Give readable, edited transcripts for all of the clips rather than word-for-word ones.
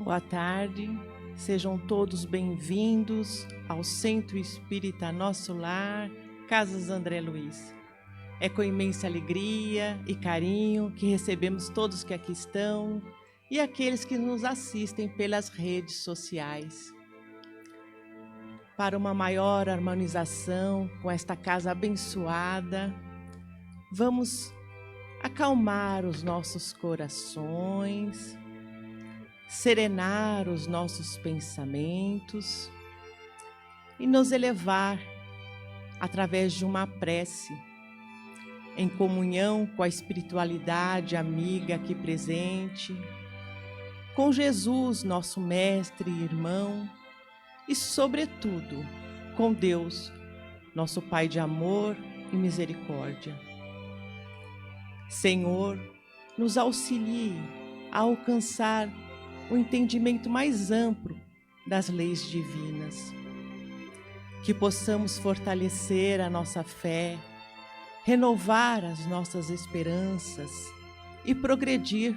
Boa tarde, sejam todos bem-vindos ao Centro Espírita Nosso Lar, Casas André Luiz. É com imensa alegria e carinho que recebemos todos que aqui estão e aqueles que nos assistem pelas redes sociais. Para uma maior harmonização com esta casa abençoada, vamos acalmar os nossos corações, serenar os nossos pensamentos e nos elevar através de uma prece, em comunhão com a espiritualidade amiga aqui presente, com Jesus, nosso mestre e irmão, e, sobretudo, com Deus, nosso Pai de amor e misericórdia. Senhor, nos auxilie a alcançar o entendimento mais amplo das leis divinas. Que possamos fortalecer a nossa fé, renovar as nossas esperanças e progredir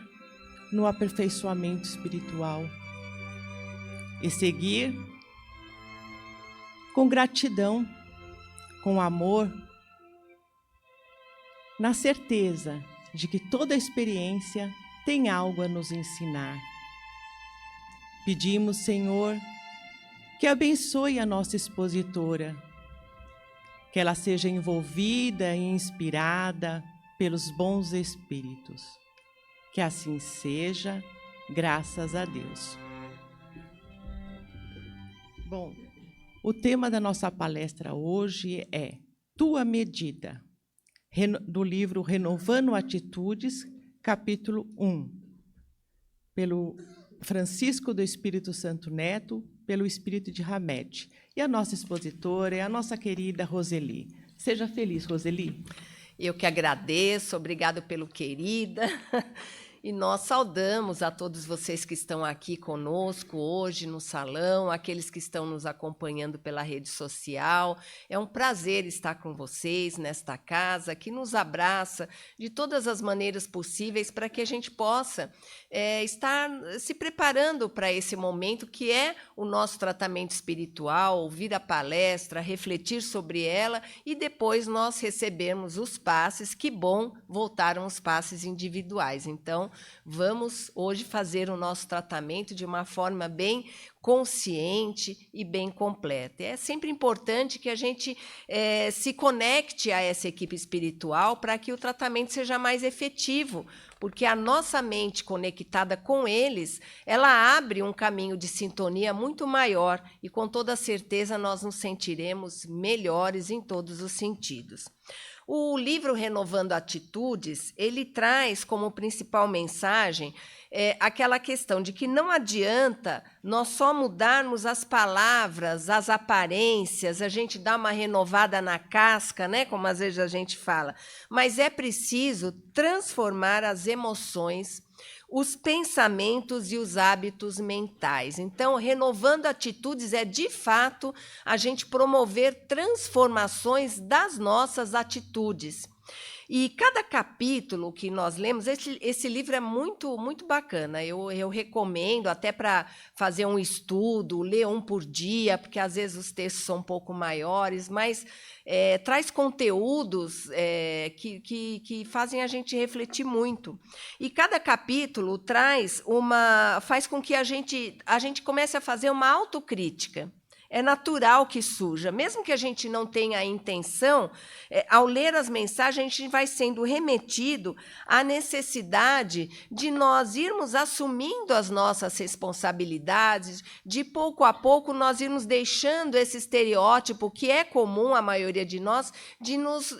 no aperfeiçoamento espiritual. E seguir com gratidão, com amor, na certeza de que toda experiência tem algo a nos ensinar. Pedimos, Senhor, que abençoe a nossa expositora, que ela seja envolvida e inspirada pelos bons espíritos. Que assim seja, graças a Deus. Bom, o tema da nossa palestra hoje é Tua Medida, do livro Renovando Atitudes, capítulo 1, pelo Francisco do Espírito Santo Neto, pelo Espírito de Hamed. E a nossa expositora é a nossa querida Roseli. Seja feliz, Roseli. Eu que agradeço, obrigado pelo querida. E nós saudamos a todos vocês que estão aqui conosco hoje no salão, aqueles que estão nos acompanhando pela rede social. É um prazer estar com vocês nesta casa, que nos abraça de todas as maneiras possíveis para que a gente possa estar se preparando para esse momento que é o nosso tratamento espiritual, ouvir a palestra, refletir sobre ela e depois nós recebermos os passes. Que bom, voltaram os passes individuais. Então, vamos hoje fazer o nosso tratamento de uma forma bem consciente e bem completa. É sempre importante que a gente se conecte a essa equipe espiritual para que o tratamento seja mais efetivo, porque a nossa mente conectada com eles, ela abre um caminho de sintonia muito maior e, com toda certeza, nós nos sentiremos melhores em todos os sentidos. O livro Renovando Atitudes, ele traz como principal mensagem aquela questão de que não adianta nós só mudarmos as palavras, as aparências, a gente dá uma renovada na casca, né, como às vezes a gente fala, mas é preciso transformar as emoções, os pensamentos e os hábitos mentais. Então, renovando atitudes é, de fato, a gente promover transformações das nossas atitudes. E cada capítulo que nós lemos, esse livro é muito, muito bacana. Eu recomendo até para fazer um estudo, ler um por dia, porque às vezes os textos são um pouco maiores, mas traz conteúdos que fazem a gente refletir muito. E cada capítulo faz com que a gente comece a fazer uma autocrítica. É natural que surja, mesmo que a gente não tenha a intenção, ao ler as mensagens, a gente vai sendo remetido à necessidade de nós irmos assumindo as nossas responsabilidades, de pouco a pouco nós irmos deixando esse estereótipo que é comum à maioria de nós, de nos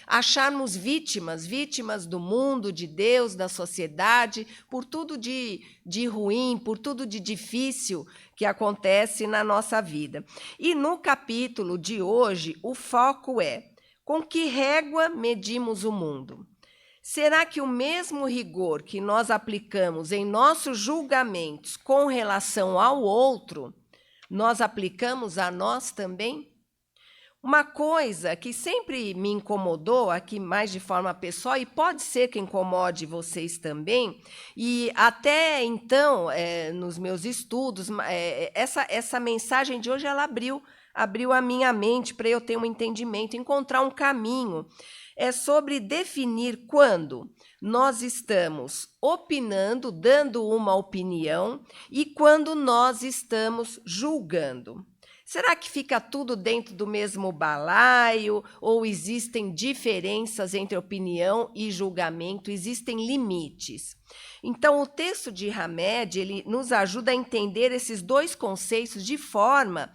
acharmos vítimas do mundo, de Deus, da sociedade, por tudo de ruim, por tudo de difícil que acontece na nossa vida. E no capítulo de hoje, o foco é: com que régua medimos o mundo? Será que o mesmo rigor que nós aplicamos em nossos julgamentos com relação ao outro, nós aplicamos a nós também? Uma coisa que sempre me incomodou, aqui mais de forma pessoal, e pode ser que incomode vocês também, e até então, nos meus estudos, essa mensagem de hoje, ela abriu a minha mente para eu ter um entendimento, encontrar um caminho. É sobre definir quando nós estamos opinando, dando uma opinião, e quando nós estamos julgando. Será que fica tudo dentro do mesmo balaio? Ou existem diferenças entre opinião e julgamento? Existem limites? Então, o texto de Hamed, ele nos ajuda a entender esses dois conceitos de forma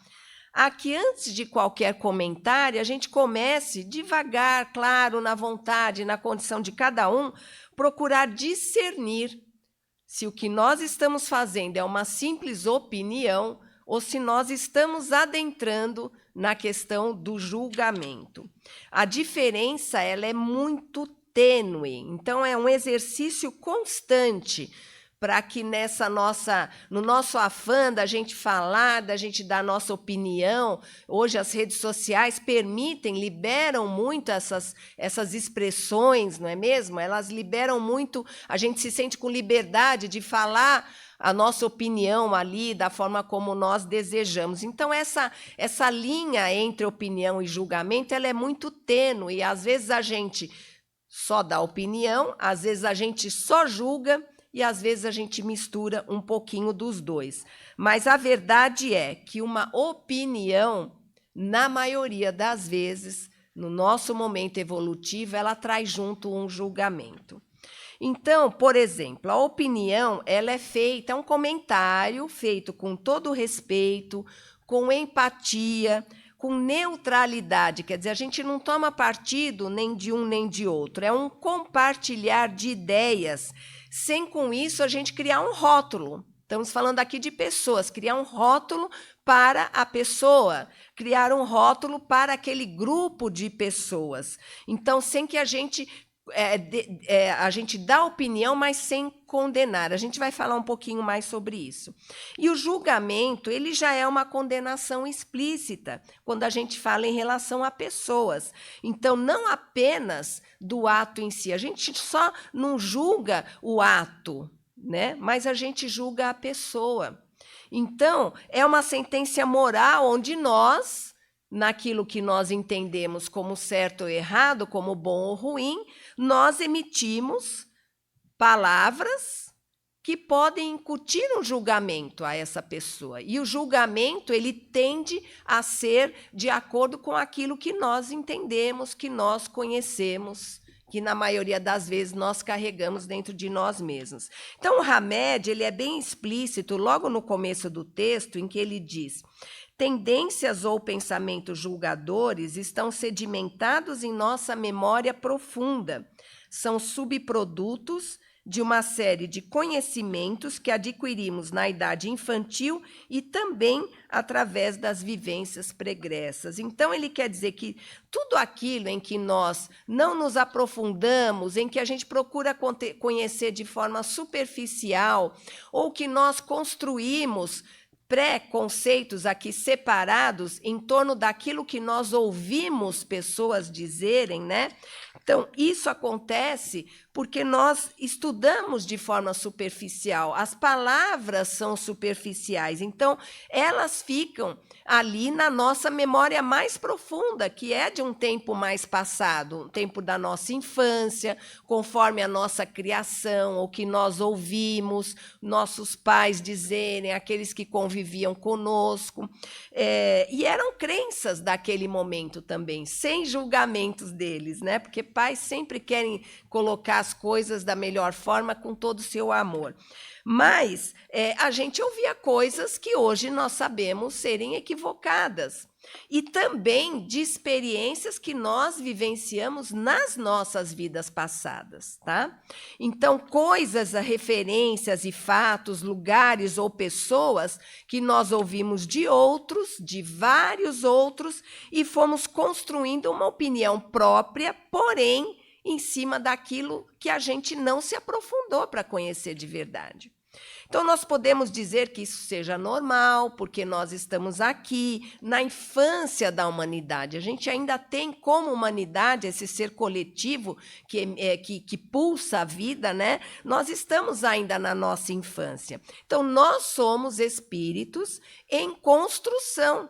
a que, antes de qualquer comentário, a gente comece devagar, claro, na vontade, na condição de cada um, procurar discernir se o que nós estamos fazendo é uma simples opinião ou se nós estamos adentrando na questão do julgamento. A diferença, ela é muito tênue, então é um exercício constante para que no nosso afã da gente falar, da gente dar nossa opinião, hoje as redes sociais liberam muito essas expressões, não é mesmo? Elas liberam muito, a gente se sente com liberdade de falar a nossa opinião ali da forma como nós desejamos. Então, essa linha entre opinião e julgamento, ela é muito tênue, e às vezes a gente só dá opinião, às vezes a gente só julga, e às vezes a gente mistura um pouquinho dos dois. Mas a verdade é que uma opinião, na maioria das vezes, no nosso momento evolutivo, ela traz junto um julgamento. Então, por exemplo, a opinião, ela é feita, é um comentário feito com todo respeito, com empatia, com neutralidade, quer dizer, a gente não toma partido nem de um nem de outro, é um compartilhar de ideias, sem com isso a gente criar um rótulo. Estamos falando aqui de pessoas, criar um rótulo para a pessoa, criar um rótulo para aquele grupo de pessoas. Então, sem que a gente dá opinião, mas sem condenar. A gente vai falar um pouquinho mais sobre isso. E o julgamento, ele já é uma condenação explícita, quando a gente fala em relação a pessoas. Então, não apenas do ato em si. A gente só não julga o ato, né? Mas a gente julga a pessoa. Então, é uma sentença moral onde nós, naquilo que nós entendemos como certo ou errado, como bom ou ruim, nós emitimos palavras que podem incutir um julgamento a essa pessoa. E o julgamento, ele tende a ser de acordo com aquilo que nós entendemos, que nós conhecemos, que na maioria das vezes nós carregamos dentro de nós mesmos. Então, o Hamed, ele é bem explícito logo no começo do texto, em que ele diz: tendências ou pensamentos julgadores estão sedimentados em nossa memória profunda. São subprodutos de uma série de conhecimentos que adquirimos na idade infantil e também através das vivências pregressas. Então, ele quer dizer que tudo aquilo em que nós não nos aprofundamos, em que a gente procura conhecer de forma superficial, ou que nós construímos pré-conceitos aqui separados em torno daquilo que nós ouvimos pessoas dizerem, né? Então, isso acontece porque nós estudamos de forma superficial. As palavras são superficiais, então elas ficam ali na nossa memória mais profunda, que é de um tempo mais passado, um tempo da nossa infância, conforme a nossa criação, o que nós ouvimos, nossos pais dizerem, aqueles que conviviam conosco, e eram crenças daquele momento também, sem julgamentos deles, né? Porque pais sempre querem colocar as coisas da melhor forma, com todo o seu amor. Mas a gente ouvia coisas que hoje nós sabemos serem equivocadas. E também de experiências que nós vivenciamos nas nossas vidas passadas, tá? Então, coisas, referências e fatos, lugares ou pessoas que nós ouvimos de outros, de vários outros, e fomos construindo uma opinião própria, porém, em cima daquilo que a gente não se aprofundou para conhecer de verdade. Então, nós podemos dizer que isso seja normal, porque nós estamos aqui na infância da humanidade. A gente ainda tem como humanidade esse ser coletivo que pulsa a vida, né? Nós estamos ainda na nossa infância. Então, nós somos espíritos em construção.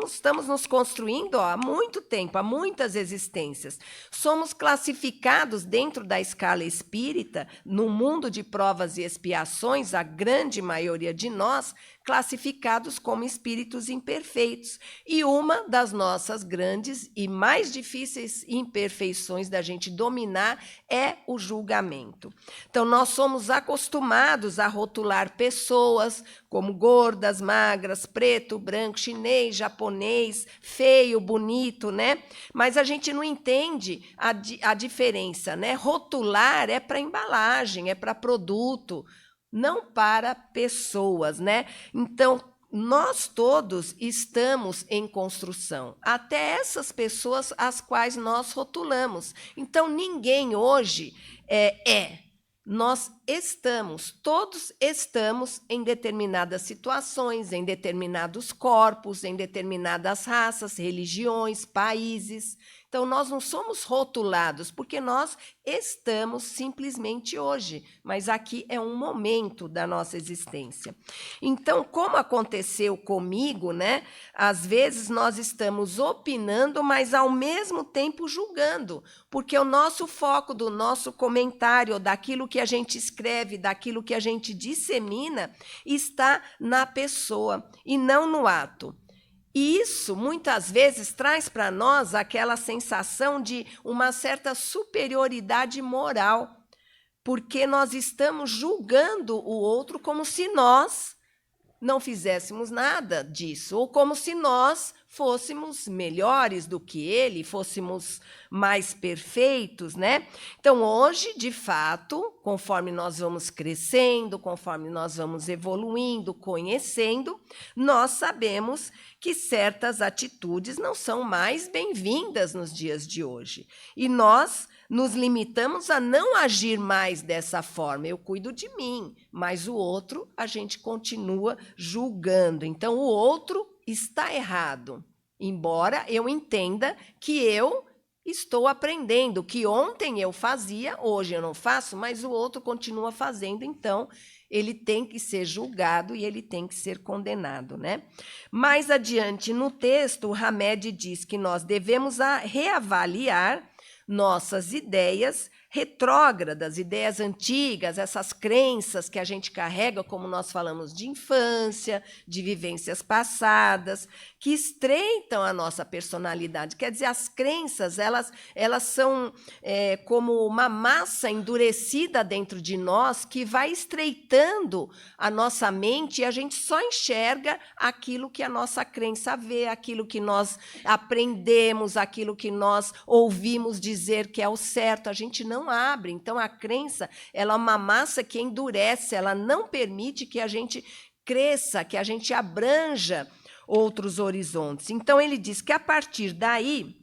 Estamos nos construindo há muito tempo, há muitas existências. Somos classificados dentro da escala espírita, no mundo de provas e expiações, a grande maioria de nós, classificados como espíritos imperfeitos. E uma das nossas grandes e mais difíceis imperfeições da gente dominar é o julgamento. Então, nós somos acostumados a rotular pessoas como gordas, magras, preto, branco, chinês, japonês, feio, bonito, né? Mas a gente não entende a diferença, né? Rotular é para embalagem, é para produto, não para pessoas, né? Então, nós todos estamos em construção, até essas pessoas às quais nós rotulamos. Então, ninguém hoje Nós todos estamos em determinadas situações, em determinados corpos, em determinadas raças, religiões, países. Então, nós não somos rotulados, porque nós estamos simplesmente hoje, mas aqui é um momento da nossa existência. Então, como aconteceu comigo, né? Às vezes nós estamos opinando, mas ao mesmo tempo julgando, porque o nosso foco do nosso comentário, daquilo que a gente escreve, daquilo que a gente dissemina, está na pessoa e não no ato. E isso, muitas vezes, traz para nós aquela sensação de uma certa superioridade moral, porque nós estamos julgando o outro como se nós não fizéssemos nada disso, ou como se nós fôssemos melhores do que ele, fôssemos mais perfeitos, né? Então, hoje, de fato, conforme nós vamos crescendo, conforme nós vamos evoluindo, conhecendo, nós sabemos que certas atitudes não são mais bem-vindas nos dias de hoje. E nós nos limitamos a não agir mais dessa forma. Eu cuido de mim, mas o outro a gente continua julgando. Então, o outro está errado, embora eu entenda que eu estou aprendendo, que ontem eu fazia, hoje eu não faço, mas o outro continua fazendo, então ele tem que ser julgado e ele tem que ser condenado, né? Mais adiante no texto, o Hamed diz que nós devemos reavaliar nossas ideias retrógradas, ideias antigas, essas crenças que a gente carrega, como nós falamos, de infância, de vivências passadas, que estreitam a nossa personalidade. Quer dizer, as crenças, elas são como uma massa endurecida dentro de nós que vai estreitando a nossa mente e a gente só enxerga aquilo que a nossa crença vê, aquilo que nós aprendemos, aquilo que nós ouvimos dizer que é o certo. A gente não abre. Então, a crença, ela é uma massa que endurece, ela não permite que a gente cresça, que a gente abranja outros horizontes. Então, ele diz que, a partir daí,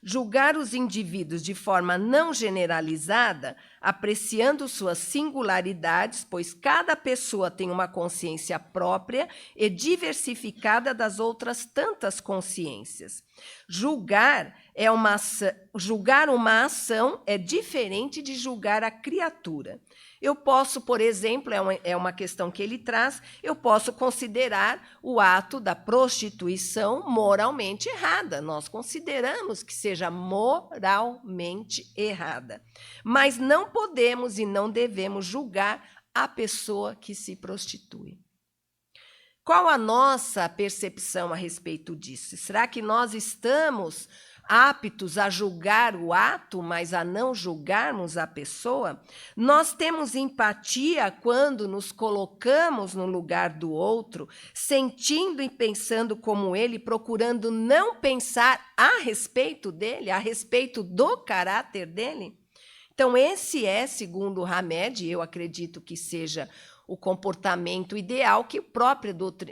julgar os indivíduos de forma não generalizada, apreciando suas singularidades, pois cada pessoa tem uma consciência própria e diversificada das outras tantas consciências. Julgar uma ação é diferente de julgar a criatura. Eu posso, por exemplo, é uma questão que ele traz, eu posso considerar o ato da prostituição moralmente errada. Nós consideramos que seja moralmente errada. Mas não podemos e não devemos julgar a pessoa que se prostitui. Qual a nossa percepção a respeito disso? Será que nós estamos aptos a julgar o ato, mas a não julgarmos a pessoa? Nós temos empatia quando nos colocamos no lugar do outro, sentindo e pensando como ele, procurando não pensar a respeito dele, a respeito do caráter dele? Então, esse é, segundo o Hamed, eu acredito que seja o comportamento ideal que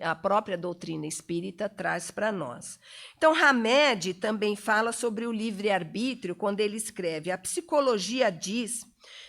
a própria doutrina espírita traz para nós. Então, Hamed também fala sobre o livre-arbítrio, quando ele escreve: a psicologia diz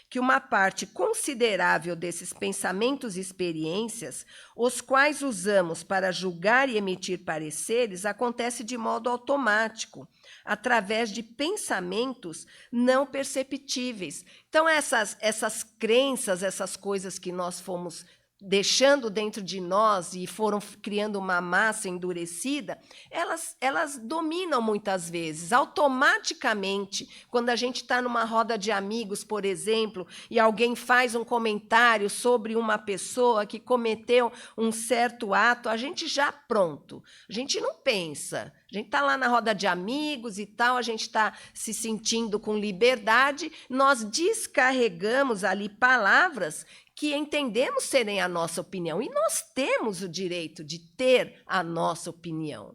que uma parte considerável desses pensamentos e experiências, os quais usamos para julgar e emitir pareceres, acontece de modo automático, através de pensamentos não perceptíveis. Então, essas crenças, essas coisas que nós fomos deixando dentro de nós e foram criando uma massa endurecida, elas dominam muitas vezes, automaticamente. Quando a gente está numa roda de amigos, por exemplo, e alguém faz um comentário sobre uma pessoa que cometeu um certo ato, a gente já pronto, a gente não pensa. A gente está lá na roda de amigos e tal, a gente está se sentindo com liberdade, nós descarregamos ali palavras que entendemos serem a nossa opinião. E nós temos o direito de ter a nossa opinião.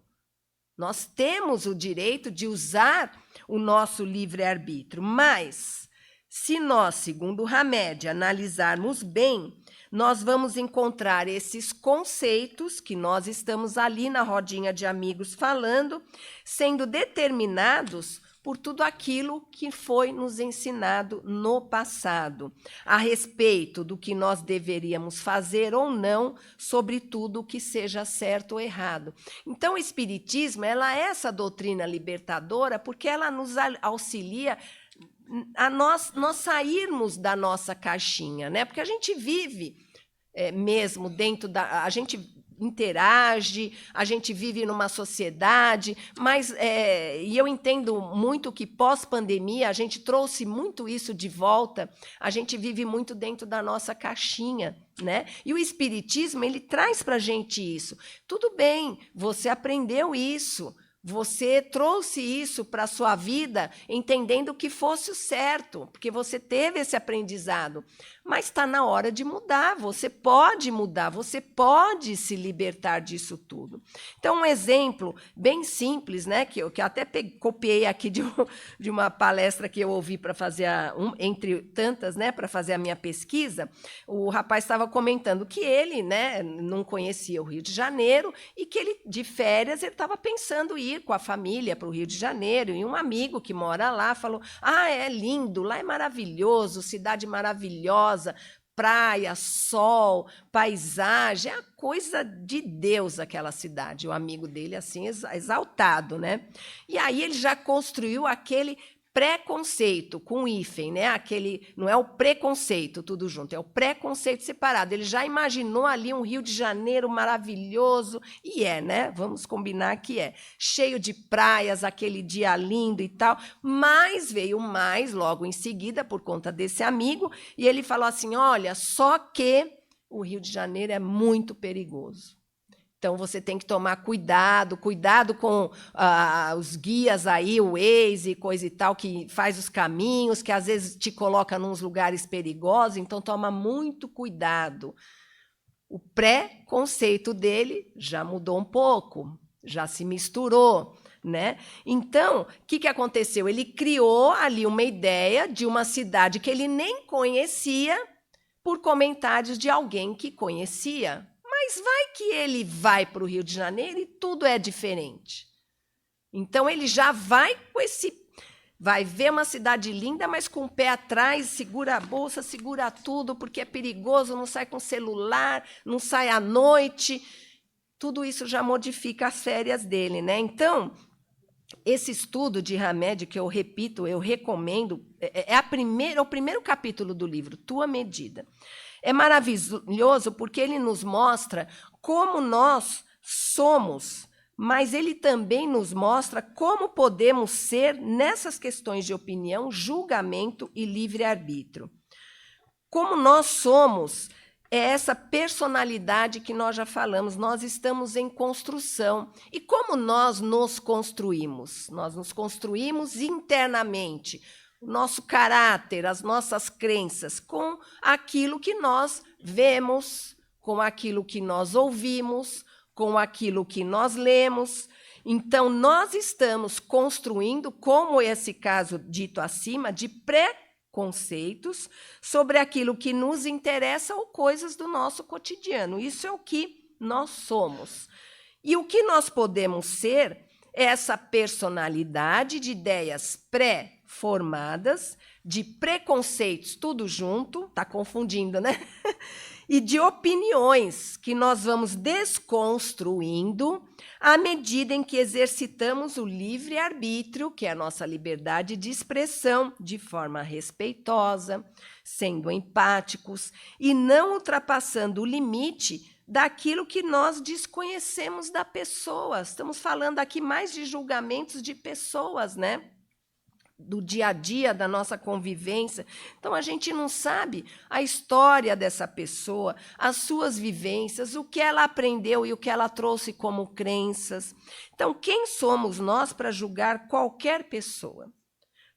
Nós temos o direito de usar o nosso livre-arbítrio. Mas, se nós, segundo Hamed, analisarmos bem, nós vamos encontrar esses conceitos que nós estamos ali na rodinha de amigos falando, sendo determinados por tudo aquilo que foi nos ensinado no passado, a respeito do que nós deveríamos fazer ou não, sobre tudo o que seja certo ou errado. Então, o Espiritismo, ela é essa doutrina libertadora porque ela nos auxilia a nós sairmos da nossa caixinha, né? Porque a gente vive mesmo dentro da... A gente interage, a gente vive numa sociedade, mas e eu entendo muito que pós-pandemia a gente trouxe muito isso de volta, a gente vive muito dentro da nossa caixinha, né? E o Espiritismo, ele traz para a gente isso. Tudo bem, você aprendeu isso, você trouxe isso para a sua vida entendendo que fosse o certo, porque você teve esse aprendizado. Mas está na hora de mudar, você pode mudar, você pode se libertar disso tudo. Então, um exemplo bem simples, né, que eu até copiei aqui de uma palestra que eu ouvi para fazer, entre tantas, né, para fazer a minha pesquisa, o rapaz estava comentando que ele, né, não conhecia o Rio de Janeiro e que ele, de férias, ele estava pensando em ir com a família para o Rio de Janeiro, e um amigo que mora lá falou: é lindo, lá é maravilhoso, cidade maravilhosa, praia, sol, paisagem, é a coisa de Deus aquela cidade. O amigo dele, assim, exaltado, né? E aí ele já construiu aquele preconceito com hífen, né? Aquele, não é o preconceito tudo junto, é o preconceito separado. Ele já imaginou ali um Rio de Janeiro maravilhoso, e né? Vamos combinar que cheio de praias, aquele dia lindo e tal, mas veio mais logo em seguida por conta desse amigo, e ele falou assim: olha, só que o Rio de Janeiro é muito perigoso. Então, você tem que tomar cuidado com os guias aí, o Waze, coisa e tal, que faz os caminhos, que às vezes te coloca nos lugares perigosos, então toma muito cuidado. O pré-conceito dele já mudou um pouco, já se misturou, né? Então, o que aconteceu? Ele criou ali uma ideia de uma cidade que ele nem conhecia por comentários de alguém que conhecia. Mas vai que ele vai para o Rio de Janeiro e tudo é diferente. Então, ele já vai com esse... Vai ver uma cidade linda, mas com o pé atrás, segura a bolsa, segura tudo, porque é perigoso, não sai com celular, não sai à noite. Tudo isso já modifica as férias dele, né? Então, esse estudo de Hamed, que eu repito, eu recomendo, é o primeiro capítulo do livro, Tua Medida. É maravilhoso porque ele nos mostra como nós somos, mas ele também nos mostra como podemos ser nessas questões de opinião, julgamento e livre-arbítrio. Como nós somos é essa personalidade que nós já falamos, nós estamos em construção. E como nós nos construímos? Nós nos construímos internamente, o nosso caráter, as nossas crenças, com aquilo que nós vemos, com aquilo que nós ouvimos, com aquilo que nós lemos. Então, nós estamos construindo, como esse caso dito acima, de preconceitos sobre aquilo que nos interessa ou coisas do nosso cotidiano. Isso é o que nós somos. E o que nós podemos ser é essa personalidade de ideias formadas de preconceitos, tudo junto, tá confundindo, né? E de opiniões que nós vamos desconstruindo à medida em que exercitamos o livre-arbítrio, que é a nossa liberdade de expressão, de forma respeitosa, sendo empáticos e não ultrapassando o limite daquilo que nós desconhecemos da pessoa. Estamos falando aqui mais de julgamentos de pessoas, né? Do dia a dia, da nossa convivência. Então, a gente não sabe a história dessa pessoa, as suas vivências, o que ela aprendeu e o que ela trouxe como crenças. Então, quem somos nós para julgar qualquer pessoa?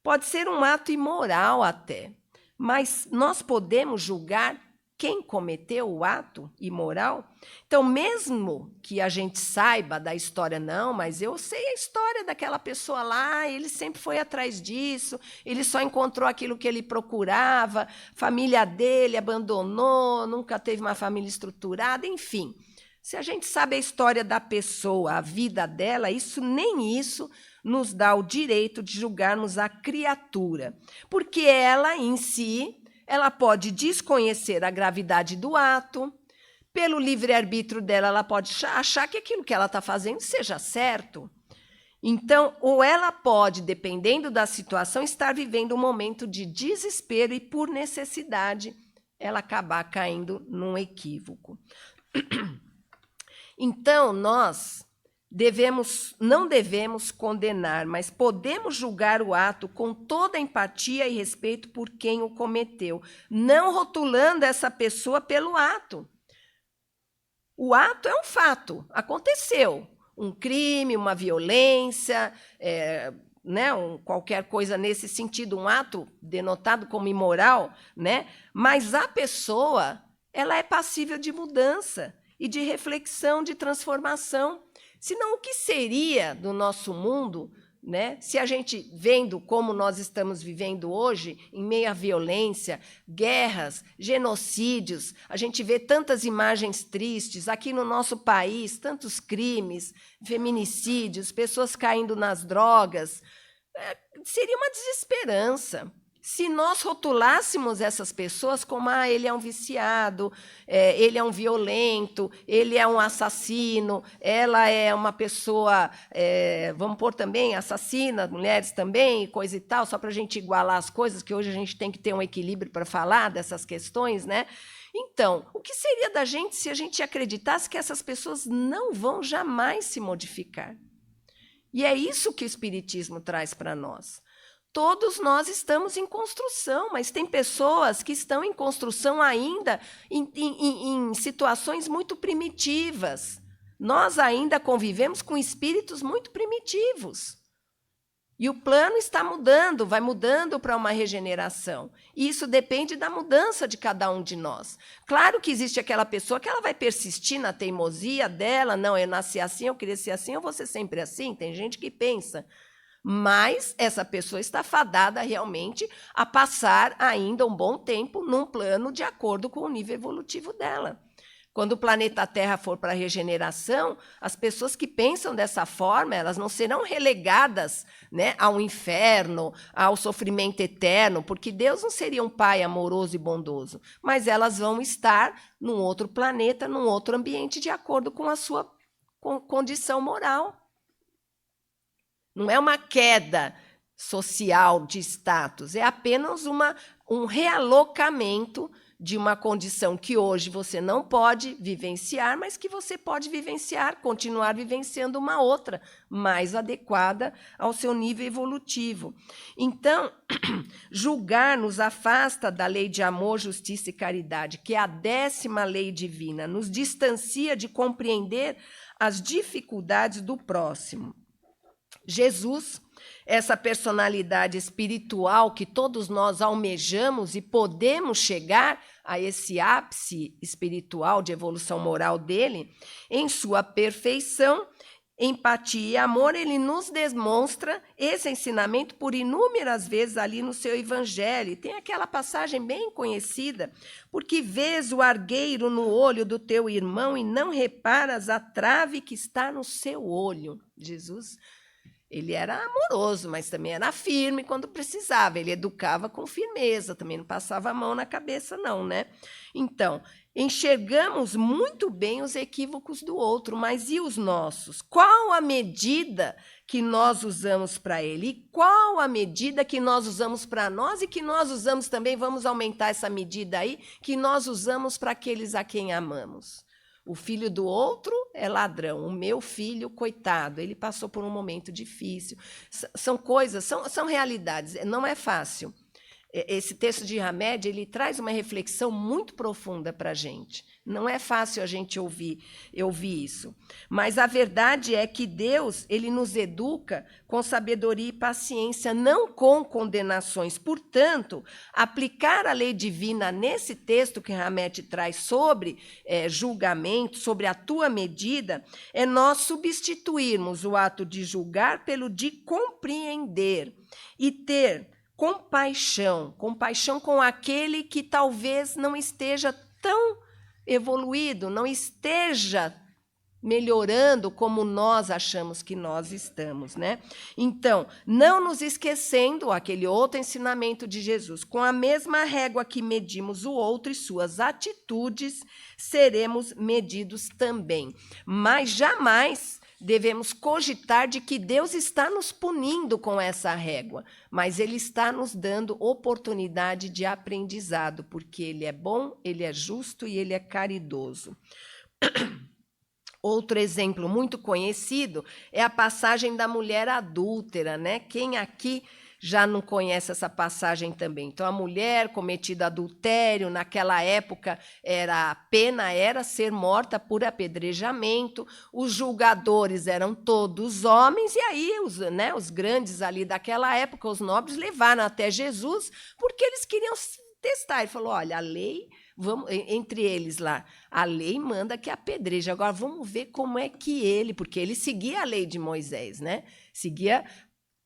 Pode ser um ato imoral até, mas nós podemos julgar quem cometeu o ato imoral? Então, mesmo que a gente saiba da história, não, mas eu sei a história daquela pessoa lá, ele sempre foi atrás disso, ele só encontrou aquilo que ele procurava, família dele abandonou, nunca teve uma família estruturada, enfim. Se a gente sabe a história da pessoa, a vida dela, nem isso nos dá o direito de julgarmos a criatura, porque ela em si, ela pode desconhecer a gravidade do ato, pelo livre-arbítrio dela, ela pode achar que aquilo que ela está fazendo seja certo. Então, ou ela pode, dependendo da situação, estar vivendo um momento de desespero e, por necessidade, ela acabar caindo num equívoco. Então, nós não devemos condenar, mas podemos julgar o ato com toda empatia e respeito por quem o cometeu, não rotulando essa pessoa pelo ato. O ato é um fato, aconteceu. Um crime, uma violência, qualquer coisa nesse sentido, um ato denotado como imoral, né? Mas a pessoa, ela é passível de mudança e de reflexão, de transformação. Senão, o que seria do nosso mundo, né, se a gente, vendo como nós estamos vivendo hoje, em meio à violência, guerras, genocídios, a gente vê tantas imagens tristes, aqui no nosso país, tantos crimes, feminicídios, pessoas caindo nas drogas, seria uma desesperança. Se nós rotulássemos essas pessoas como ele é um viciado, ele é um violento, ele é um assassino, ela é uma pessoa, vamos pôr também, assassina, mulheres também, coisa e tal, só para a gente igualar as coisas, que hoje a gente tem que ter um equilíbrio para falar dessas questões, né? Então, o que seria da gente se a gente acreditasse que essas pessoas não vão jamais se modificar? E é isso que o Espiritismo traz para nós. Todos nós estamos em construção, mas tem pessoas que estão em construção ainda em situações muito primitivas. Nós ainda convivemos com espíritos muito primitivos. E o plano está mudando, vai mudando para uma regeneração. E isso depende da mudança de cada um de nós. Claro que existe aquela pessoa que ela vai persistir na teimosia dela, não, eu nasci assim, eu queria ser assim, eu vou ser sempre assim. Tem gente que pensa. Mas essa pessoa está fadada realmente a passar ainda um bom tempo num plano de acordo com o nível evolutivo dela. Quando o planeta Terra for para a regeneração, as pessoas que pensam dessa forma, elas não serão relegadas, né, ao inferno, ao sofrimento eterno, porque Deus não seria um pai amoroso e bondoso, mas elas vão estar num outro planeta, num outro ambiente, de acordo com a sua condição moral. Não é uma queda social de status, é apenas um realocamento de uma condição que hoje você não pode vivenciar, mas que você pode vivenciar, continuar vivenciando uma outra, mais adequada ao seu nível evolutivo. Então, julgar nos afasta da lei de amor, justiça e caridade, que é a 10ª lei divina, nos distancia de compreender as dificuldades do próximo. Jesus, essa personalidade espiritual que todos nós almejamos e podemos chegar a esse ápice espiritual de evolução moral dele, em sua perfeição, empatia e amor, ele nos demonstra esse ensinamento por inúmeras vezes ali no seu evangelho. Tem aquela passagem bem conhecida, porque vês o argueiro no olho do teu irmão e não reparas a trave que está no seu olho. Jesus, Ele era amoroso, mas também era firme quando precisava. Ele educava com firmeza, também não passava a mão na cabeça, não, né? Então, enxergamos muito bem os equívocos do outro, mas e os nossos? Qual a medida que nós usamos para ele? E qual a medida que nós usamos para nós e que nós usamos também, vamos aumentar essa medida aí, que nós usamos para aqueles a quem amamos? O filho do outro é ladrão, o meu filho, coitado, ele passou por um momento difícil. São coisas, são realidades, não é fácil. Esse texto de Hamed, ele traz uma reflexão muito profunda para a gente. Não é fácil a gente ouvir isso. Mas a verdade é que Deus, ele nos educa com sabedoria e paciência, não com condenações. Portanto, aplicar a lei divina nesse texto que Hamed traz sobre julgamento, sobre a tua medida, é nós substituirmos o ato de julgar pelo de compreender e ter compaixão com aquele que talvez não esteja tão evoluído, não esteja melhorando como nós achamos que nós estamos, né? Então, não nos esquecendo aquele outro ensinamento de Jesus, com a mesma régua que medimos o outro e suas atitudes, seremos medidos também. Mas jamais devemos cogitar de que Deus está nos punindo com essa régua, mas Ele está nos dando oportunidade de aprendizado, porque Ele é bom, Ele é justo e Ele é caridoso. Outro exemplo muito conhecido é a passagem da mulher adúltera, né? Quem aqui já não conhece essa passagem também? Então, a mulher cometida adultério, naquela época, a pena era ser morta por apedrejamento, os julgadores eram todos homens, e aí os grandes ali daquela época, os nobres, levaram até Jesus, porque eles queriam testar. Ele falou, olha, a lei... entre eles lá, a lei manda que apedreje. Agora vamos ver como é que porque ele seguia a lei de Moisés, né? Seguia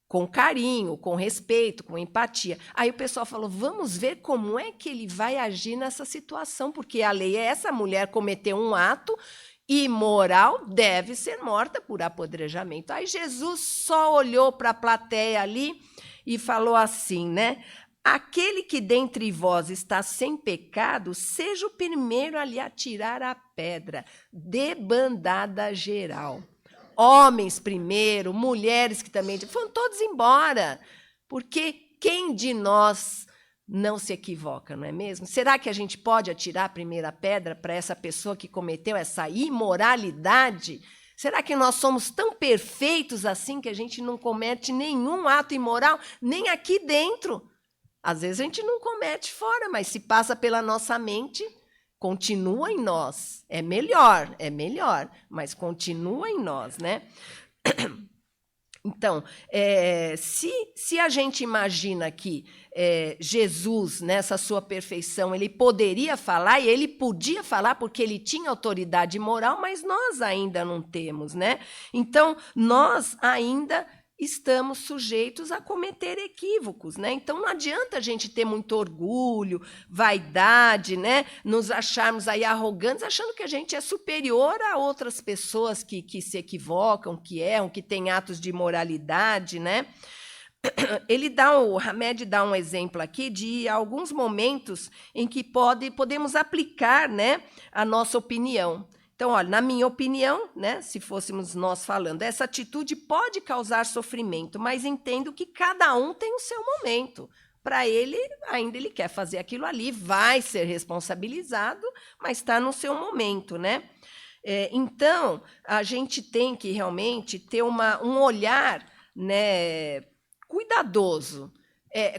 com carinho, com respeito, com empatia. Aí o pessoal falou, vamos ver como é que ele vai agir nessa situação, porque a lei é essa, a mulher cometeu um ato imoral, deve ser morta por apedrejamento. Aí Jesus só olhou para a plateia ali e falou assim, né? Aquele que dentre vós está sem pecado, seja o primeiro a lhe atirar a pedra, debandada geral. Homens primeiro, mulheres que também foram todos embora, porque quem de nós não se equivoca, não é mesmo? Será que a gente pode atirar a primeira pedra para essa pessoa que cometeu essa imoralidade? Será que nós somos tão perfeitos assim que a gente não comete nenhum ato imoral, nem aqui dentro? Às vezes a gente não comete fora, mas se passa pela nossa mente, continua em nós. É melhor, mas continua em nós, né? Então, se a gente imagina que Jesus, nessa sua perfeição, ele poderia falar, e ele podia falar porque ele tinha autoridade moral, mas nós ainda não temos, né? Então, nós ainda estamos sujeitos a cometer equívocos, né? Então não adianta a gente ter muito orgulho, vaidade, né? Nos acharmos aí arrogantes, achando que a gente é superior a outras pessoas que se equivocam, que erram, que têm atos de imoralidade, né? O Hamed dá um exemplo aqui de alguns momentos em que podemos aplicar, né, a nossa opinião. Então, olha, na minha opinião, né, se fôssemos nós falando, essa atitude pode causar sofrimento, mas entendo que cada um tem o seu momento. Para ele, ainda ele quer fazer aquilo ali, vai ser responsabilizado, mas está no seu momento, né? Então, a gente tem que realmente ter um olhar, né, cuidadoso.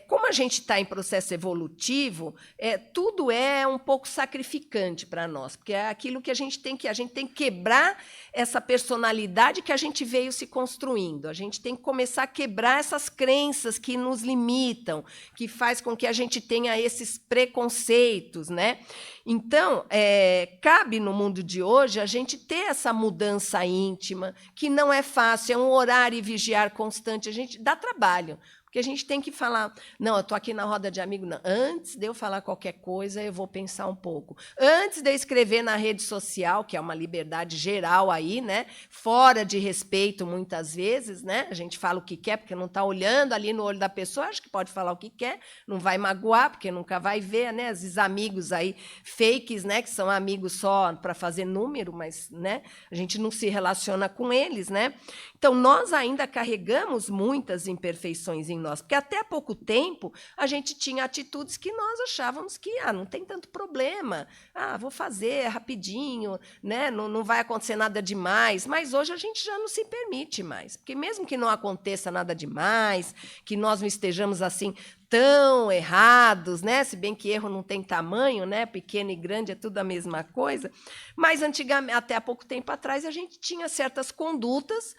Como a gente está em processo evolutivo, tudo é um pouco sacrificante para nós, porque é aquilo que a gente tem que quebrar essa personalidade que a gente veio se construindo. A gente tem que começar a quebrar essas crenças que nos limitam, que faz com que a gente tenha esses preconceitos, né? Então, cabe no mundo de hoje a gente ter essa mudança íntima, que não é fácil, é um orar e vigiar constante, a gente dá trabalho. Porque a gente tem que falar, não, eu estou aqui na roda de amigo, não. Antes de eu falar qualquer coisa, eu vou pensar um pouco. Antes de eu escrever na rede social, que é uma liberdade geral aí, né? Fora de respeito, muitas vezes, né? A gente fala o que quer, porque não está olhando ali no olho da pessoa, acho que pode falar o que quer, não vai magoar, porque nunca vai ver, né? Esses amigos aí, fakes, né? Que são amigos só para fazer número, mas, né? A gente não se relaciona com eles, né? Então, nós ainda carregamos muitas imperfeições em nós, porque até há pouco tempo a gente tinha atitudes que nós achávamos que não tem tanto problema, vou fazer rapidinho, né? Não vai acontecer nada demais, mas hoje a gente já não se permite mais, porque mesmo que não aconteça nada demais, que nós não estejamos assim tão errados, né? Se bem que erro não tem tamanho, né? Pequeno e grande é tudo a mesma coisa, mas antigamente, até há pouco tempo atrás, a gente tinha certas condutas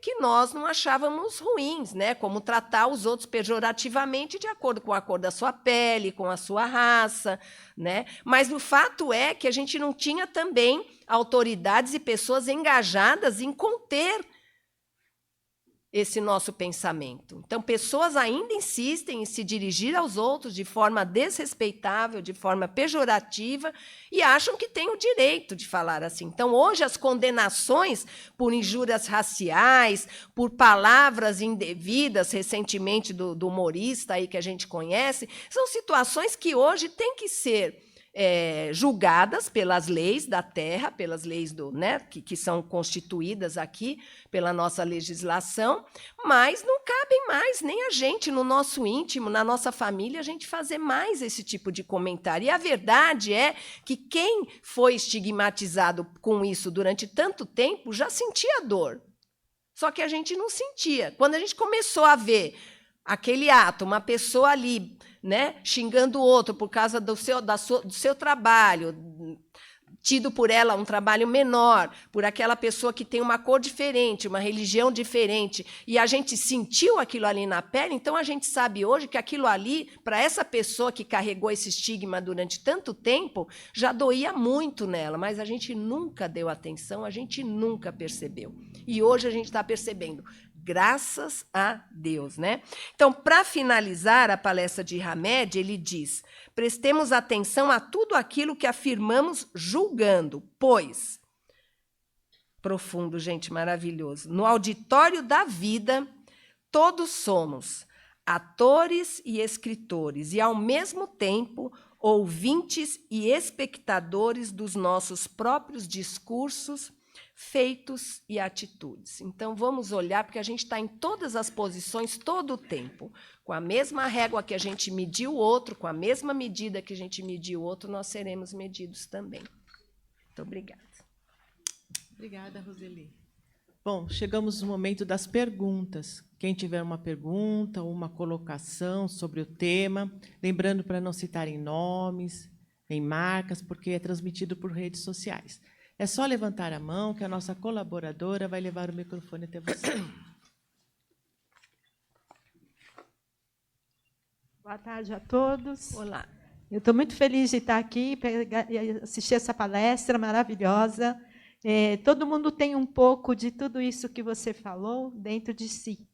que nós não achávamos ruins, né? Como tratar os outros pejorativamente de acordo com a cor da sua pele, com a sua raça, né? Mas o fato é que a gente não tinha também autoridades e pessoas engajadas em conter esse nosso pensamento. Então, pessoas ainda insistem em se dirigir aos outros de forma desrespeitável, de forma pejorativa, e acham que têm o direito de falar assim. Então, hoje, as condenações por injúrias raciais, por palavras indevidas, recentemente do humorista aí que a gente conhece, são situações que hoje têm que ser julgadas pelas leis da terra, pelas leis que são constituídas aqui pela nossa legislação, mas não cabem mais nem a gente, no nosso íntimo, na nossa família, a gente fazer mais esse tipo de comentário. E a verdade é que quem foi estigmatizado com isso durante tanto tempo já sentia dor. Só que a gente não sentia. Quando a gente começou a ver aquele ato, uma pessoa ali, né, xingando o outro por causa do seu trabalho, tido por ela um trabalho menor, por aquela pessoa que tem uma cor diferente, uma religião diferente, e a gente sentiu aquilo ali na pele, então a gente sabe hoje que aquilo ali, para essa pessoa que carregou esse estigma durante tanto tempo, já doía muito nela, mas a gente nunca deu atenção, a gente nunca percebeu. E hoje a gente está percebendo. Graças a Deus, né? Então, para finalizar a palestra de Hamed, ele diz: prestemos atenção a tudo aquilo que afirmamos julgando, pois, profundo, gente, maravilhoso, no auditório da vida, todos somos atores e escritores, e, ao mesmo tempo, ouvintes e espectadores dos nossos próprios discursos, feitos e atitudes. Então, vamos olhar, porque a gente está em todas as posições todo o tempo. Com a mesma régua que a gente mediu o outro, com a mesma medida que a gente mediu o outro, nós seremos medidos também. Muito obrigada. Obrigada, Roseli. Bom, chegamos no momento das perguntas. Quem tiver uma pergunta ou uma colocação sobre o tema, lembrando para não citarem nomes, nem marcas, porque é transmitido por redes sociais. É só levantar a mão que a nossa colaboradora vai levar o microfone até você. Boa tarde a todos. Olá. Eu estou muito feliz de estar aqui e assistir essa palestra maravilhosa. Todo mundo tem um pouco de tudo isso que você falou dentro de si,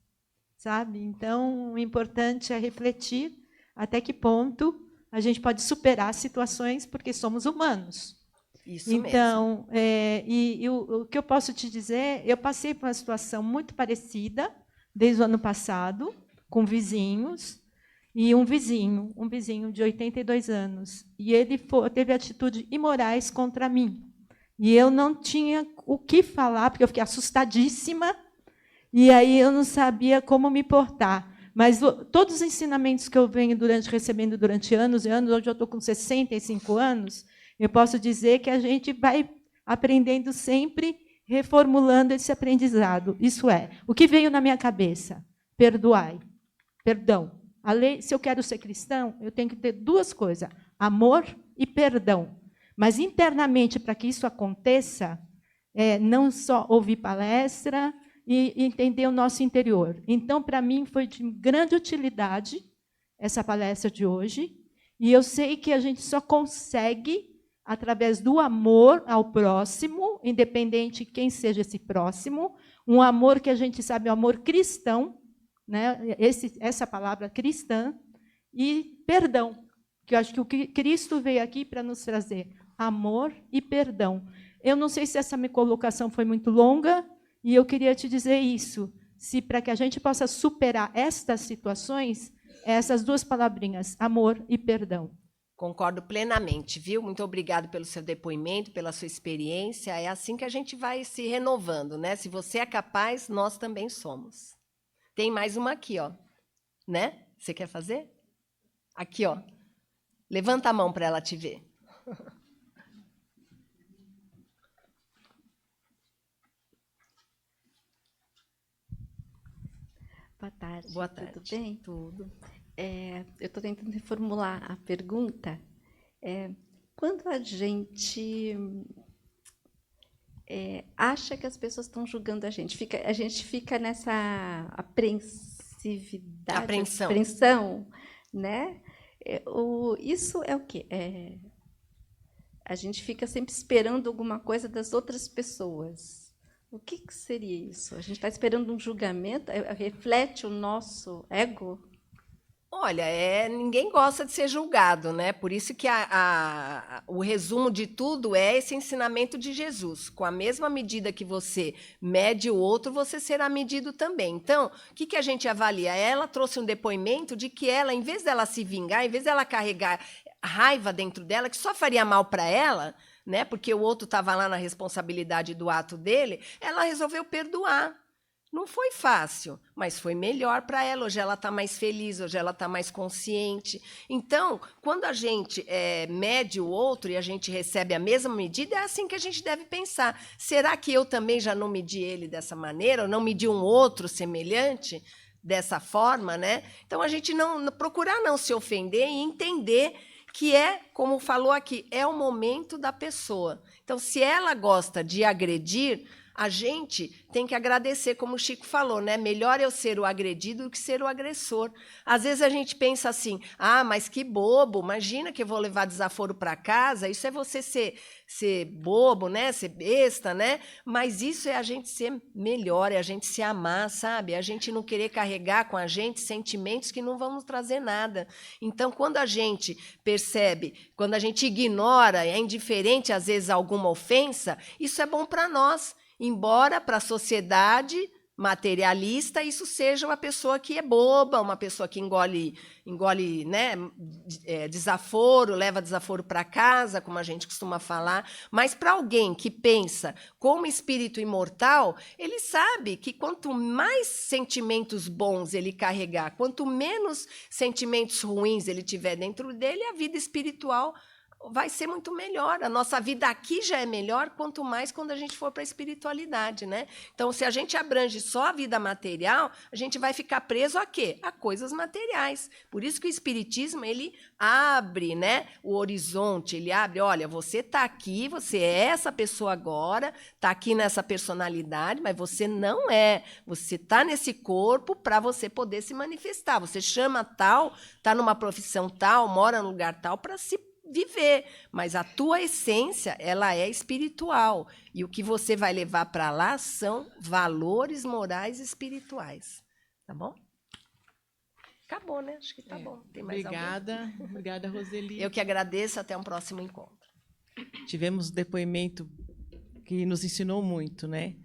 sabe? Então, o importante é refletir até que ponto a gente pode superar situações, porque somos humanos. Isso então, mesmo. O que eu posso te dizer, eu passei por uma situação muito parecida desde o ano passado, com vizinhos, e um vizinho de 82 anos, e ele teve atitudes imorais contra mim. E eu não tinha o que falar, porque eu fiquei assustadíssima, e aí eu não sabia como me portar. Mas todos os ensinamentos que eu venho recebendo durante anos e anos, hoje eu estou com 65 anos, eu posso dizer que a gente vai aprendendo sempre, reformulando esse aprendizado. Isso é, o que veio na minha cabeça? Perdoai. Perdão. A lei, se eu quero ser cristão, eu tenho que ter duas coisas, amor e perdão. Mas, internamente, para que isso aconteça, não só ouvir palestra e entender o nosso interior. Então, para mim, foi de grande utilidade essa palestra de hoje, e eu sei que a gente só consegue através do amor ao próximo, independente de quem seja esse próximo, um amor que a gente sabe, um amor cristão, né? Essa palavra cristã, e perdão, que eu acho que o que Cristo veio aqui para nos trazer, amor e perdão. Eu não sei se essa minha colocação foi muito longa, e eu queria te dizer isso, se para que a gente possa superar estas situações, essas duas palavrinhas, amor e perdão. Concordo plenamente, viu? Muito obrigado pelo seu depoimento, pela sua experiência. É assim que a gente vai se renovando, né? Se você é capaz, nós também somos. Tem mais uma aqui, ó. Né? Você quer fazer? Aqui, ó. Levanta a mão para ela te ver. Boa tarde. Boa tarde. Tudo bem? Tudo. Eu estou tentando reformular a pergunta. Quando a gente acha que as pessoas estão julgando a gente fica nessa apreensão, né? Isso é o quê? A gente fica sempre esperando alguma coisa das outras pessoas. O que seria isso? A gente está esperando um julgamento? Reflete o nosso ego? Olha, ninguém gosta de ser julgado, né? Por isso que o resumo de tudo é esse ensinamento de Jesus. Com a mesma medida que você mede o outro, você será medido também. Então, o que a gente avalia? Ela trouxe um depoimento de que ela, em vez dela se vingar, em vez dela carregar raiva dentro dela, que só faria mal para ela, né? Porque o outro estava lá na responsabilidade do ato dele, ela resolveu perdoar. Não foi fácil, mas foi melhor para ela. Hoje ela está mais feliz, hoje ela está mais consciente. Então, quando a gente mede o outro e a gente recebe a mesma medida, é assim que a gente deve pensar. Será que eu também já não medi ele dessa maneira? Ou não medi um outro semelhante dessa forma, né? Então, a gente procurar não se ofender e entender que como falou aqui, é o momento da pessoa. Então, se ela gosta de agredir, a gente tem que agradecer, como o Chico falou, né? Melhor eu ser o agredido do que ser o agressor. Às vezes a gente pensa assim, mas que bobo, imagina que eu vou levar desaforo para casa, isso é você ser bobo, né? Ser besta, né? Mas isso é a gente ser melhor, é a gente se amar, sabe? É a gente não querer carregar com a gente sentimentos que não vão nos trazer nada. Então, quando a gente percebe, quando a gente ignora, é indiferente às vezes a alguma ofensa, isso é bom para nós. Embora para a sociedade materialista isso seja uma pessoa que é boba, uma pessoa que engole, né, desaforo, leva desaforo para casa, como a gente costuma falar. Mas para alguém que pensa como espírito imortal, ele sabe que quanto mais sentimentos bons ele carregar, quanto menos sentimentos ruins ele tiver dentro dele, a vida espiritual vai ser muito melhor. A nossa vida aqui já é melhor, quanto mais quando a gente for para a espiritualidade, né? Então, se a gente abrange só a vida material, a gente vai ficar preso a quê? A coisas materiais. Por isso que o espiritismo, ele abre, né, o horizonte, ele abre, olha, você está aqui, você é essa pessoa agora, está aqui nessa personalidade, mas você não é. Você está nesse corpo para você poder se manifestar. Você chama tal, está numa profissão tal, mora num lugar tal para se viver, mas a tua essência, ela é espiritual, e o que você vai levar para lá são valores morais espirituais, tá bom? Acabou, né? Acho que tá bom. Tem mais Obrigada, Roseli. Eu que agradeço, até um próximo encontro. Tivemos um depoimento que nos ensinou muito, né?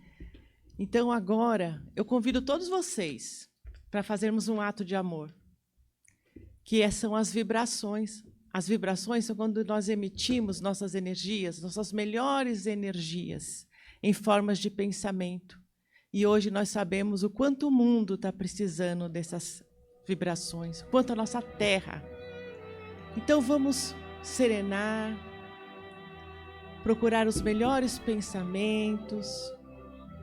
Então, agora, eu convido todos vocês para fazermos um ato de amor, que são as vibrações. As vibrações são quando nós emitimos nossas energias, nossas melhores energias, em formas de pensamento. E hoje nós sabemos o quanto o mundo está precisando dessas vibrações, o quanto a nossa Terra. Então vamos serenar, procurar os melhores pensamentos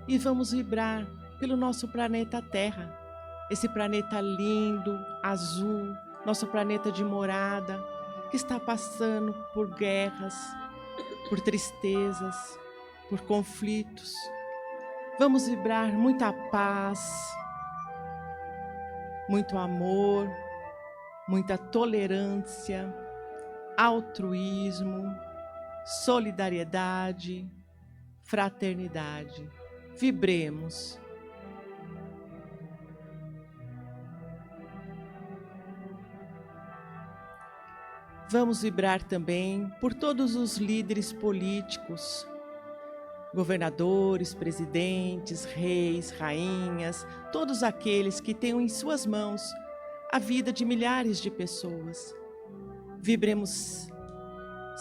e vamos vibrar pelo nosso planeta Terra. Esse planeta lindo, azul, nosso planeta de morada, que está passando por guerras, por tristezas, por conflitos. Vamos vibrar muita paz, muito amor, muita tolerância, altruísmo, solidariedade, fraternidade. Vibremos. Vamos vibrar também por todos os líderes políticos, governadores, presidentes, reis, rainhas, todos aqueles que tenham em suas mãos a vida de milhares de pessoas. Vibremos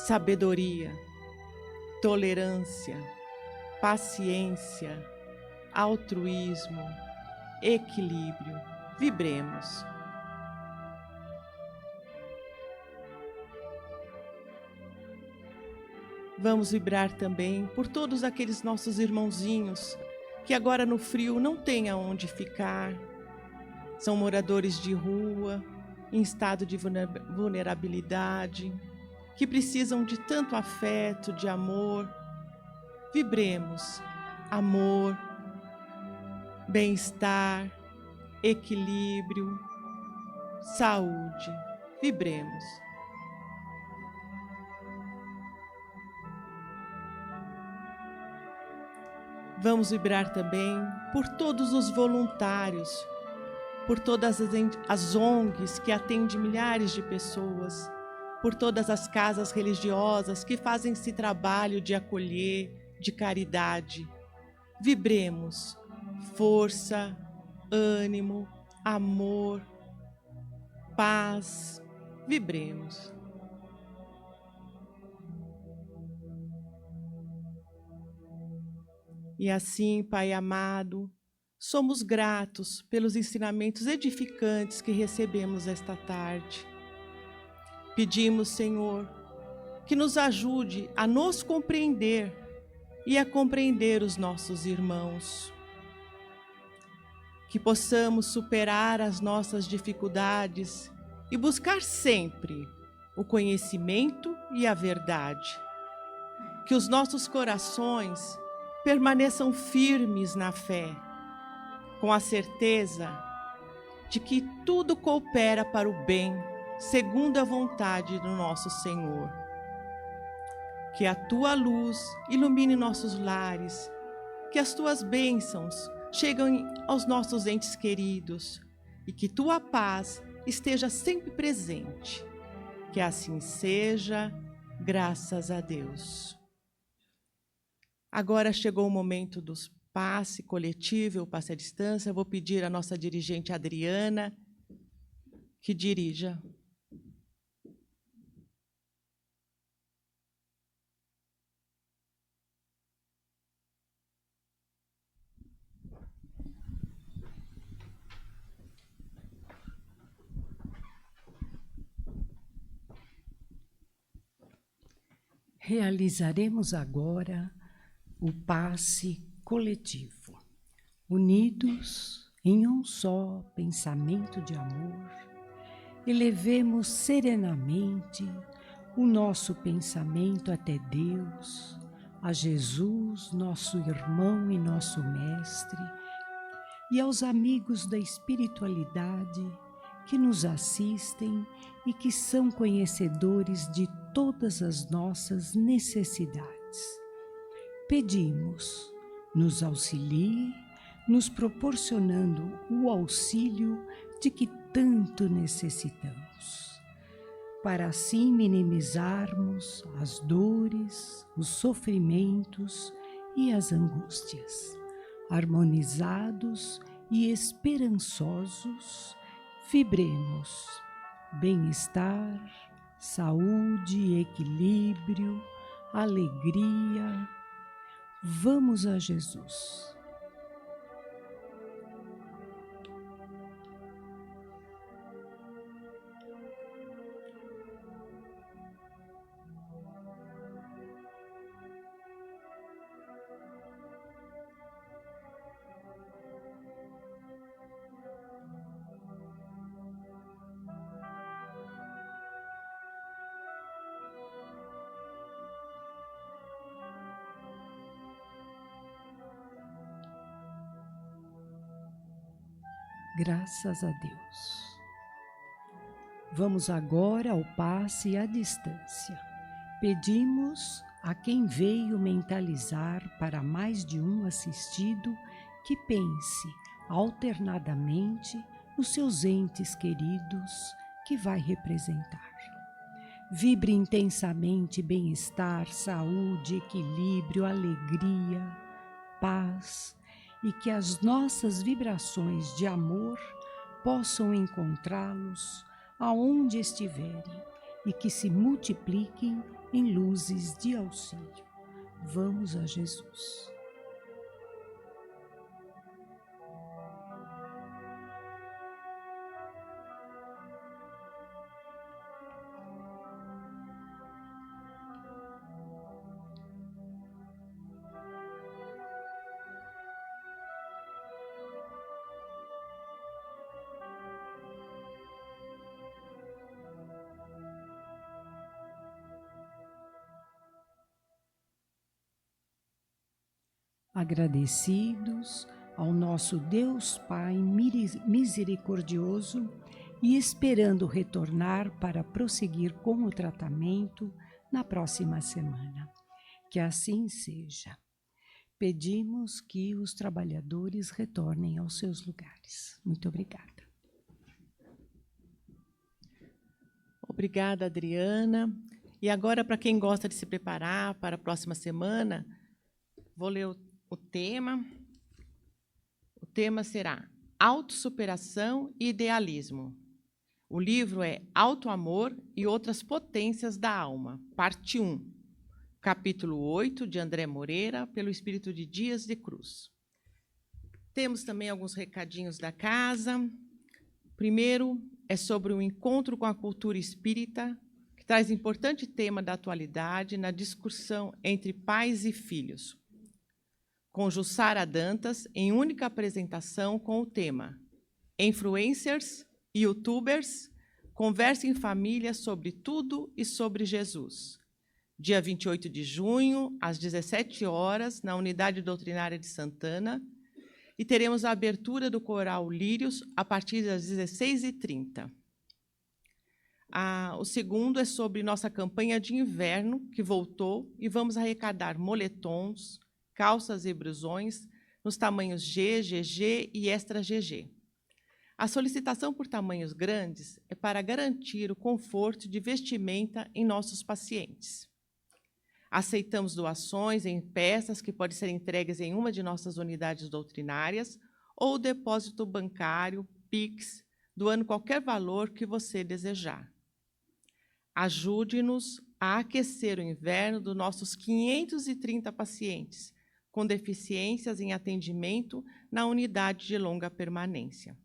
sabedoria, tolerância, paciência, altruísmo, equilíbrio. Vibremos. Vamos vibrar também por todos aqueles nossos irmãozinhos que agora no frio não têm aonde ficar, são moradores de rua, em estado de vulnerabilidade, que precisam de tanto afeto, de amor. Vibremos amor, bem-estar, equilíbrio, saúde. Vibremos. Vamos vibrar também por todos os voluntários, por todas as ONGs que atendem milhares de pessoas, por todas as casas religiosas que fazem esse trabalho de acolher, de caridade. Vibremos força, ânimo, amor, paz. Vibremos. E assim, Pai amado, somos gratos pelos ensinamentos edificantes que recebemos esta tarde. Pedimos, Senhor, que nos ajude a nos compreender e a compreender os nossos irmãos. Que possamos superar as nossas dificuldades e buscar sempre o conhecimento e a verdade. Que os nossos corações permaneçam firmes na fé, com a certeza de que tudo coopera para o bem, segundo a vontade do nosso Senhor. Que a Tua luz ilumine nossos lares, que as Tuas bênçãos cheguem aos nossos entes queridos e que Tua paz esteja sempre presente. Que assim seja, graças a Deus. Agora chegou o momento dos passe coletivo, o passe à distância. Eu vou pedir à nossa dirigente Adriana que dirija. Realizaremos agora o passe coletivo, unidos em um só pensamento de amor. Elevemos serenamente o nosso pensamento até Deus, a Jesus, nosso irmão e nosso mestre, e aos amigos da espiritualidade que nos assistem e que são conhecedores de todas as nossas necessidades. Pedimos, nos auxilie, nos proporcionando o auxílio de que tanto necessitamos, para assim minimizarmos as dores, os sofrimentos e as angústias. Harmonizados e esperançosos, vibremos bem-estar, saúde, equilíbrio, alegria. Vamos a Jesus. Graças a Deus. Vamos agora ao passe à distância. Pedimos a quem veio mentalizar para mais de um assistido que pense alternadamente nos seus entes queridos que vai representar. vibre intensamente bem-estar, saúde, equilíbrio, alegria, paz, e que as nossas vibrações de amor possam encontrá-los aonde estiverem e que se multipliquem em luzes de auxílio. Vamos a Jesus. Agradecidos ao nosso Deus Pai misericordioso e esperando retornar para prosseguir com o tratamento na próxima semana. Que assim seja. Pedimos que os trabalhadores retornem aos seus lugares. Muito obrigada. Obrigada, Adriana. E agora, para quem gosta de se preparar para a próxima semana, vou ler o tema. O tema será Autossuperação e Idealismo. O livro é Auto-Amor e Outras Potências da Alma, parte 1, capítulo 8, de André Moreira, pelo Espírito de Dias de Cruz. Temos também alguns recadinhos da casa. Primeiro é sobre o encontro com a cultura espírita, que traz importante tema da atualidade na discussão entre pais e filhos, com Jussara Dantas, em única apresentação com o tema Influencers e Youtubers, conversa em família sobre tudo e sobre Jesus. Dia 28 de junho, às 17 horas, na Unidade Doutrinária de Santana, e teremos a abertura do Coral Lírios a partir das 16h30. O segundo é sobre nossa campanha de inverno, que voltou, e vamos arrecadar moletons, calças e blusões nos tamanhos G, GG e Extra GG. A solicitação por tamanhos grandes é para garantir o conforto de vestimenta em nossos pacientes. Aceitamos doações em peças que podem ser entregues em uma de nossas unidades doutrinárias ou depósito bancário, Pix, doando qualquer valor que você desejar. Ajude-nos a aquecer o inverno dos nossos 530 pacientes com deficiências em atendimento na unidade de longa permanência.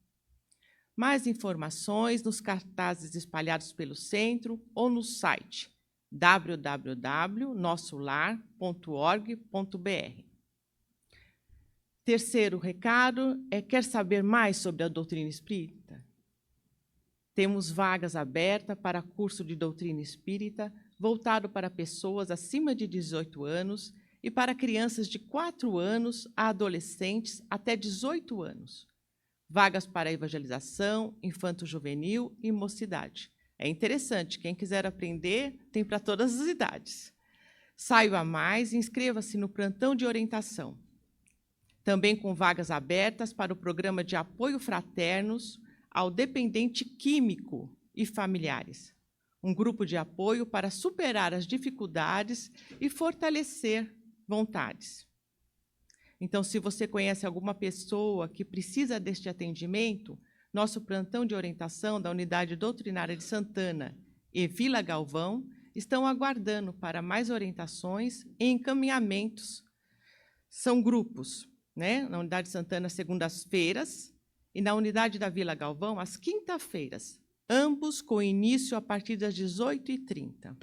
Mais informações nos cartazes espalhados pelo centro ou no site www.nossolar.org.br. Terceiro recado é: quer saber mais sobre a doutrina espírita? Temos vagas abertas para curso de doutrina espírita voltado para pessoas acima de 18 anos e para crianças de 4 anos a adolescentes até 18 anos. Vagas para evangelização, infanto-juvenil e mocidade. É interessante, quem quiser aprender, tem para todas as idades. Saiba mais e inscreva-se no plantão de orientação. Também com vagas abertas para o programa de apoio fraternos ao dependente químico e familiares. Um grupo de apoio para superar as dificuldades e fortalecer vontades. Então, se você conhece alguma pessoa que precisa deste atendimento, nosso plantão de orientação da Unidade Doutrinária de Santana e Vila Galvão estão aguardando para mais orientações e encaminhamentos. São grupos, né? Na Unidade de Santana, segundas-feiras, e na Unidade da Vila Galvão, às quinta-feiras, ambos com início a partir das 18h30.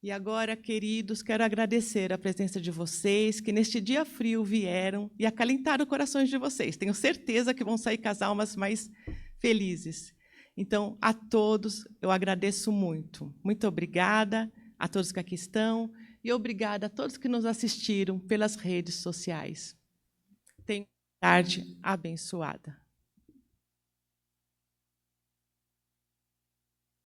E agora, queridos, quero agradecer a presença de vocês, que neste dia frio vieram e acalentaram os corações de vocês. Tenho certeza que vão sair com as almas mais felizes. Então, a todos, eu agradeço muito. Muito obrigada a todos que aqui estão e obrigada a todos que nos assistiram pelas redes sociais. Tenham uma tarde abençoada.